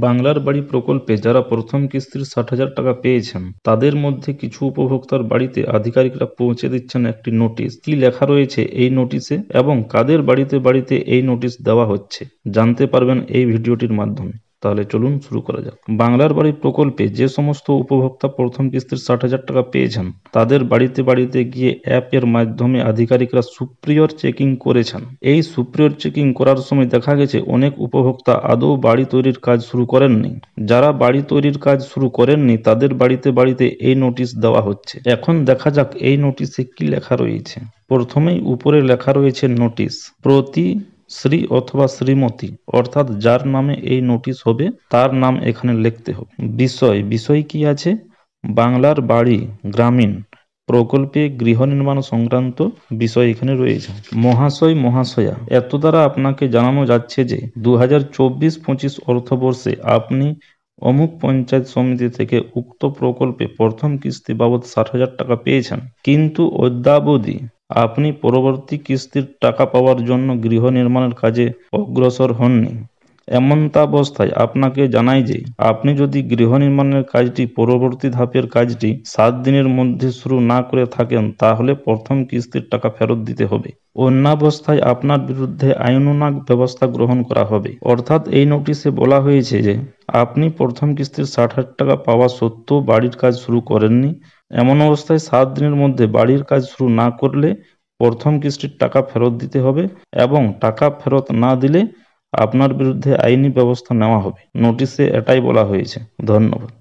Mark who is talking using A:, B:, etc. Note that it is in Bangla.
A: বাংলার বাড়ি প্রকল্পে যারা প্রথম কিস্তির ৬০,০০০ টাকা পেয়েছেন তাদের মধ্যে কিছু উপভোক্তার বাড়িতে আধিকারিকরা পৌঁছে দিচ্ছেন একটি নোটিশ। কি লেখা রয়েছে এই নোটিশে এবং কাদের বাড়িতে বাড়িতে এই নোটিশ দেওয়া হচ্ছে জানতে পারবেন এই ভিডিওটির মাধ্যমে। তাহলে চলুন শুরু করা যাক। বাংলার বাড়ি প্রকল্পে যে সমস্ত উপভোক্তা প্রথম কিস্তির ৬০,০০০ টাকা পেয়েছেন তাদের বাড়িতে বাড়িতে গিয়ে অ্যাপের মাধ্যমে আধিকারিকরা সুপ্রিয়র চেকিং করেছেন। এই সুপ্রিয়র চেকিং করার সময় দেখা গেছে অনেক উপভোক্তা আদৌ বাড়ি তৈরির কাজ শুরু করেননি। যারা বাড়ি তৈরির কাজ শুরু করেননি তাদের বাড়িতে বাড়িতে এই নোটিশ দেওয়া হচ্ছে। এখন দেখা যাক এই নোটিশে কি লেখা রয়েছে। প্রথমেই উপরে লেখা রয়েছে নোটিশ প্রতি শ্রী অথবা শ্রীমতী, অর্থাৎ যার নামে এই নোটিশ হবে তার নাম এখানে লিখতে হবে। বিষয় কি আছে? বাংলার বাড়ি গ্রামীণ প্রকল্পে গৃহ নির্মাণ সংক্রান্ত বিষয় এখানে রয়েছে। মহাশয় মহাশয়া, এত দ্বারা আপনাকে জানানো যাচ্ছে যে 2024-25 অর্থবর্ষে আপনি অমুক পঞ্চায়েত সমিতি থেকে উক্ত প্রকল্পে প্রথম কিস্তি বাবদ ৬০,০০০ টাকা পেয়েছেন, কিন্তু অদ্যাবধি আপনি পরবর্তী কিস্তির টাকা পাওয়ার জন্য গৃহ নির্মাণের কাজে অগ্রসর হননি। এমতাবস্থায় আপনাকে জানাই যে আপনি যদি গৃহ নির্মাণের কাজটি পরবর্তী ধাপের কাজটি 7 দিনের মধ্যে শুরু না করে থাকেন তাহলে প্রথম কিস্তির টাকা ফেরত দিতে হবে। অন্যাবস্থায় আপনার বিরুদ্ধে আইনানুগ ব্যবস্থা গ্রহণ করা হবে। অর্থাৎ এই নোটিশে বলা হয়েছে যে আপনি প্রথম কিস্তির ৬০,০০০ টাকা পাওয়া সত্ত্বেও বাড়ির কাজ শুরু করেননি, এমন অবস্থায় 7 দিনের মধ্যে বাড়ির কাজ শুরু না করলে প্রথম কিস্তির টাকা ফেরত দিতে হবে এবং টাকা ফেরত না দিলে আপনার বিরুদ্ধে আইনি ব্যবস্থা নেওয়া হবে। নোটিশে এটাই বলা হয়েছে। ধন্যবাদ।